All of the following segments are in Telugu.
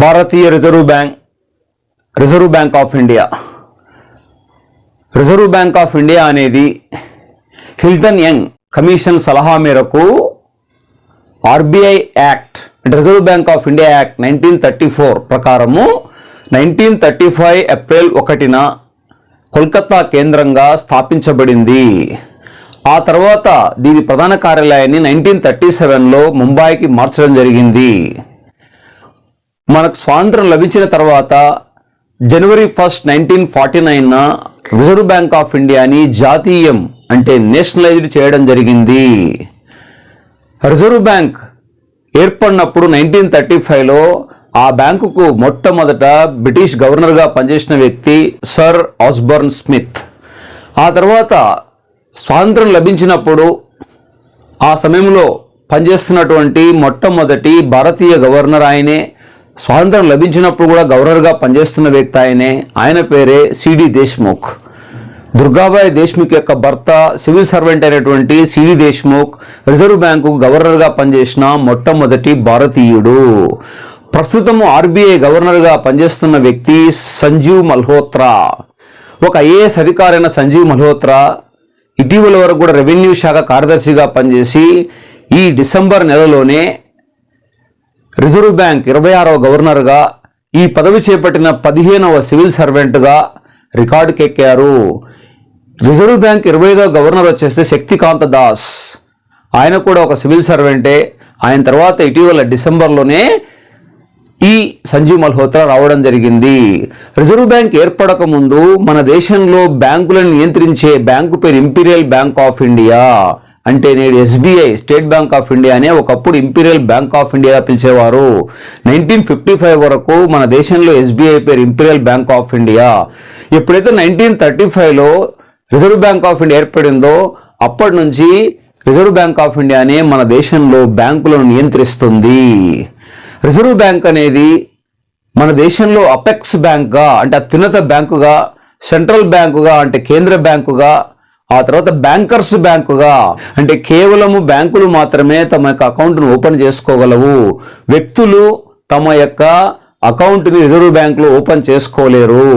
Bharatiya reserve bank of India. Reserve bank of India అనేది హిల్టన్ యంగ్ కమిషన్ సలహా మేరకు ఆర్బీఐ యాక్ట్ అంటే reserve bank of India act 1934 ప్రకారము 1935 ఏప్రిల్ 1న కోల్కతా కేంద్రంగా స్థాపించబడింది. ఆ తర్వాత దీని ప్రధాన కార్యాలయాన్ని 1937లో ముంబైకి మార్చడం జరిగింది. మనకు స్వాతంత్రం లభించిన తర్వాత జనవరి 1, 1949న రిజర్వ్ బ్యాంక్ ఆఫ్ ఇండియాని జాతీయం అంటే నేషనలైజ్డ్ చేయడం జరిగింది. రిజర్వ్ బ్యాంక్ ఏర్పడినప్పుడు 1935లో ఆ బ్యాంకుకు మొట్టమొదట బ్రిటిష్ గవర్నర్గా పనిచేసిన వ్యక్తి సర్ ఆస్బర్న్ స్మిత్. ఆ తర్వాత స్వాతంత్రం లభించినప్పుడు ఆ సమయంలో పనిచేస్తున్నటువంటి మొట్టమొదటి భారతీయ గవర్నర్ ఆయనే. స్వాతంత్రం లభించినప్పుడు కూడా గవర్నర్గా పనిచేస్తున్న వ్యక్తి ఆయనే. ఆయన పేరే సిడి దేశ్ముఖ్. దుర్గాబాయ్ దేశ్ముఖ్ యొక్క భర్త సివిల్ సర్వెంట్ అయినటువంటి సిడి దేశ్ముఖ్ రిజర్వ్ బ్యాంకు గవర్నర్గా పనిచేసిన మొట్టమొదటి భారతీయుడు. ప్రస్తుతము ఆర్బీఐ గవర్నర్గా పనిచేస్తున్న వ్యక్తి సంజీవ్ మల్హోత్రా. ఒక ఐఏఎస్ అధికారైన సంజీవ్ మల్హోత్రా ఇటీవల వరకు కూడా రెవెన్యూ శాఖ కార్యదర్శిగా పనిచేసి ఈ డిసెంబర్ నెలలోనే రిజర్వ్ బ్యాంక్ 26వ గవర్నర్గా, ఈ పదవి చేపట్టిన 15వ సివిల్ సర్వెంట్గా రికార్డుకెక్కారు. రిజర్వ్ బ్యాంక్ 25వ గవర్నర్ వచ్చేస్తే శక్తికాంత దాస్. ఆయన కూడా ఒక సివిల్ సర్వెంటే. ఆయన తర్వాత ఇటీవల డిసెంబర్లోనే ఈ సంజీవ్ మల్హోత్రా రావడం జరిగింది. రిజర్వ్ బ్యాంక్ ఏర్పడక ముందు మన దేశంలో బ్యాంకులను నియంత్రించే బ్యాంకు పేరు ఇంపీరియల్ బ్యాంక్ ఆఫ్ ఇండియా. అంటే నేడు SBI state bank of India అనే ఒకప్పుడు ఇంపీరియల్ బ్యాంక్ ఆఫ్ ఇండియా పిలిచేవారు. 1955 వరకు మన దేశంలో ఎస్బీఐ పేరు ఇంపీరియల్ బ్యాంక్ ఆఫ్ ఇండియా. ఎప్పుడైతే 1935లో రిజర్వ్ బ్యాంక్ ఆఫ్ ఇండియా ఏర్పడిందో అప్పటి నుంచి రిజర్వ్ బ్యాంక్ ఆఫ్ ఇండియానే మన దేశంలో బ్యాంకులను నియంత్రిస్తుంది. రిజర్వ్ బ్యాంక్ అనేది మన దేశంలో అపెక్స్ బ్యాంక్గా అంటే అత్యున్నత బ్యాంకుగా, సెంట్రల్ బ్యాంకుగా అంటే కేంద్ర బ్యాంకుగా, ఆ తర్వాత బ్యాంకర్స్ బ్యాంకుగా అంటే కేవలము బ్యాంకులు మాత్రమే తమ యొక్క అకౌంట్ను ఓపెన్ చేసుకోగలవు. వ్యక్తులు తమ యొక్క అకౌంట్ని రిజర్వ్ బ్యాంకులో ఓపెన్ చేసుకోలేరు.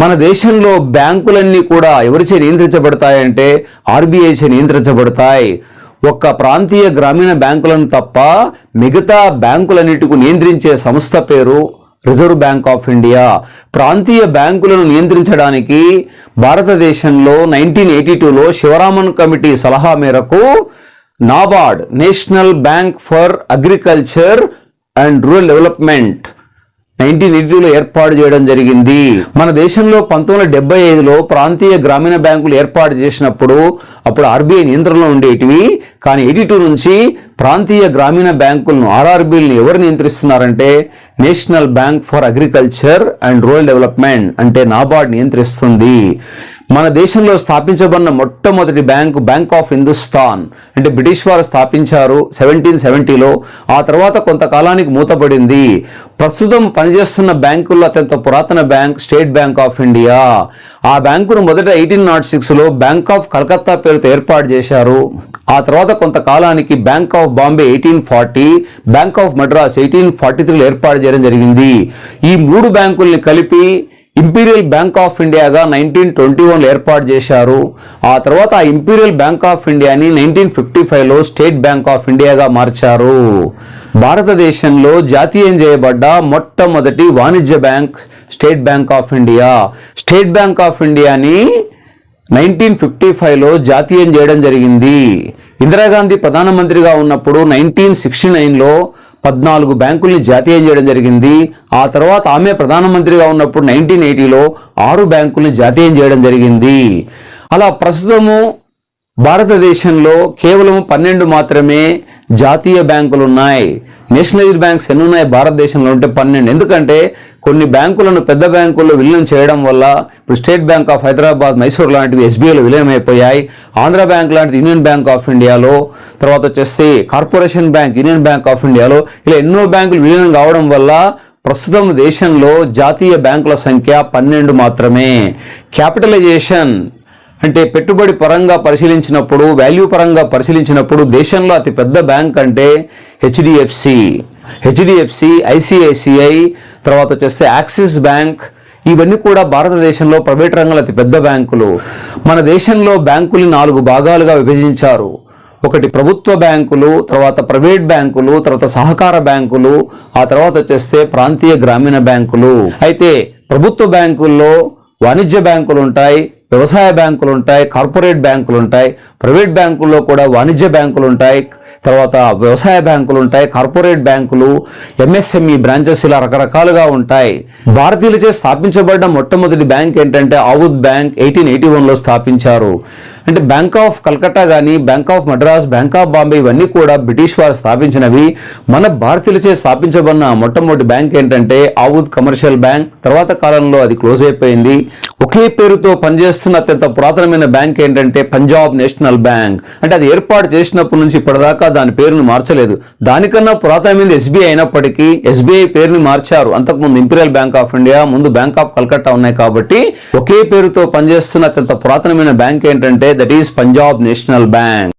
మన దేశంలో బ్యాంకులన్నీ కూడా ఎవరిచే నియంత్రించబడతాయంటే ఆర్బీఐ చే నియంత్రించబడతాయి. ఒక్క ప్రాంతీయ గ్రామీణ బ్యాంకులను తప్ప మిగతా బ్యాంకులన్నిటికీ నియంత్రించే సంస్థ పేరు రిజర్వ్ బ్యాంక్ ఆఫ్ ఇండియా. ప్రాంతీయ బ్యాంకులను నియంత్రించడానికి భారతదేశంలో 1982లో శివరామన్ కమిటీ సలహా మేరకు NABARD national bank for agriculture and rural development 1982లో ఏర్పాటు చేయడం జరిగింది. మన దేశంలో 1975లో ప్రాంతీయ గ్రామీణ బ్యాంకులు ఏర్పాటు చేసినప్పుడు అప్పుడు ఆర్బీఐ నియంత్రణలో ఉండేటివి. కానీ 82 నుంచి ప్రాంతీయ గ్రామీణ బ్యాంకులను ఆర్ఆర్బీలను ఎవరు నియంత్రిస్తున్నారంటే national bank for agriculture and rural development అంటే నాబార్డ్ నియంత్రిస్తుంది. మన దేశంలో స్థాపించబడిన మొట్టమొదటి బ్యాంకు బ్యాంక్ ఆఫ్ హిందుస్థాన్ అంటే బ్రిటిష్ వారు స్థాపించారు 1770లో. ఆ తర్వాత కొంతకాలానికి మూతపడింది. ప్రస్తుతం పనిచేస్తున్న బ్యాంకుల్లో అత్యంత పురాతన bank state bank of India. ఆ బ్యాంకును మొదట 1806లో బ్యాంక్ ఆఫ్ కలకత్తా పేరుతో ఏర్పాటు చేశారు. ఆ తర్వాత కొంతకాలానికి bank of Bombay 1840, bank of Madras 1843లో ఏర్పాటు చేయడం జరిగింది. ఈ మూడు బ్యాంకుల్ని కలిపి ఇంపీరియల్ బ్యాంక్ ఆఫ్ ఇండియాగా 1921లో ఏర్పాటు చేశారు. ఆ తర్వాత ఆ ఇంపీరియల్ బ్యాంక్ ఆఫ్ ఇండియాని 1955లో స్టేట్ బ్యాంక్ ఆఫ్ ఇండియాగా మార్చారు. భారతదేశంలో జాతీయం చేయబడ్డ మొట్టమొదటి వాణిజ్య bank state bank of India. State bank of ఇండియాని 1955లో జాతీయం చేయడం జరిగింది. ఇందిరాగాంధీ ప్రధానమంత్రిగా ఉన్నప్పుడు 1969లో 14 బ్యాంకుల్ని జాతీయం చేయడం జరిగింది. ఆ తర్వాత ఆమె ప్రధానమంత్రిగా ఉన్నప్పుడు 1980లో 6 బ్యాంకుల్ని జాతీయం చేయడం జరిగింది. అలా ప్రస్తుతము భారతదేశంలో కేవలం 12 మాత్రమే జాతీయ బ్యాంకులు ఉన్నాయి. నేషనలైజ్డ్ బ్యాంక్స్ ఎన్ని ఉన్నాయి భారతదేశంలో ఉంటే 12. ఎందుకంటే కొన్ని బ్యాంకులను పెద్ద బ్యాంకుల్లో విలీనం చేయడం వల్ల ఇప్పుడు state bank of Hyderabad, Mysore లాంటివి ఎస్బీఐలో విలీనమైపోయాయి. ఆంధ్ర బ్యాంక్ లాంటిది యూనియన్ బ్యాంక్ ఆఫ్ ఇండియాలో, తర్వాత వచ్చేసి corporation bank union bank of ఇండియాలో, ఇలా ఎన్నో బ్యాంకులు విలీనం కావడం వల్ల ప్రస్తుతం దేశంలో జాతీయ బ్యాంకుల సంఖ్య 12 మాత్రమే. క్యాపిటలైజేషన్ అంటే పెట్టుబడి పరంగా పరిశీలించినప్పుడు, వాల్యూ పరంగా పరిశీలించినప్పుడు దేశంలో అతి పెద్ద బ్యాంక్ అంటే హెచ్డిఎఫ్సి. హెచ్డిఎఫ్సి, ఐసిఐసిఐ, తర్వాత వచ్చేస్తే యాక్సిస్ బ్యాంక్, ఇవన్నీ కూడా భారతదేశంలో ప్రైవేట్ రంగంలో అతి పెద్ద బ్యాంకులు. మన దేశంలో బ్యాంకులు 4 భాగాలుగా విభజించారు. ఒకటి ప్రభుత్వ బ్యాంకులు, తర్వాత ప్రైవేట్ బ్యాంకులు, తర్వాత సహకార బ్యాంకులు, ఆ తర్వాత వచ్చేస్తే ప్రాంతీయ గ్రామీణ బ్యాంకులు. అయితే ప్రభుత్వ బ్యాంకుల్లో వాణిజ్య బ్యాంకులు ఉంటాయి, వ్యవసాయ బ్యాంకులు ఉంటాయి, కార్పొరేట్ బ్యాంకులు ఉంటాయి. ప్రైవేట్ బ్యాంకుల్లో కూడా వాణిజ్య బ్యాంకులు ఉంటాయి, తర్వాత వ్యవసాయ బ్యాంకులు ఉంటాయి, కార్పొరేట్ బ్యాంకులు, ఎంఎస్ఎంఈ బ్రాంచెస్, ఇలా రకరకాలుగా ఉంటాయి. భారతీయులచే స్థాపించబడ్డ మొట్టమొదటి బ్యాంక్ ఏంటంటే ఆవుద్ బ్యాంక్ 1881లో స్థాపించారు. అంటే బ్యాంక్ ఆఫ్ కల్కట్టా కానీ, bank of Madras, bank of Bombay, ఇవన్నీ కూడా బ్రిటిష్ వారు స్థాపించినవి. మన భారతీయులచే స్థాపించబడిన మొట్టమొదటి బ్యాంక్ ఏంటంటే ఆవుద్ కమర్షియల్ బ్యాంక్. తర్వాత కాలంలో అది క్లోజ్ అయిపోయింది. ఒకే పేరుతో పనిచేస్తున్న అత్యంత పురాతనమైన బ్యాంక్ ఏంటంటే పంజాబ్ నేషనల్ బ్యాంక్. అంటే అది ఏర్పాటు చేసినప్పటి నుంచి ఇప్పటిదాకా దాని పేరును మార్చలేదు. దానికన్నా పురాతనమైనది ఎస్బీఐ అయినప్పటికీ ఎస్బీఐ పేరుని మార్చారు. అంతకుముందు ఇంపీరియల్ బ్యాంక్ ఆఫ్ ఇండియా, ముందు బ్యాంక్ ఆఫ్ కల్కట్టా ఉన్నాయి. కాబట్టి ఒకే పేరుతో పనిచేస్తున్న అత్యంత పురాతనమైన బ్యాంక్ ఏంటంటే that is Punjab national bank.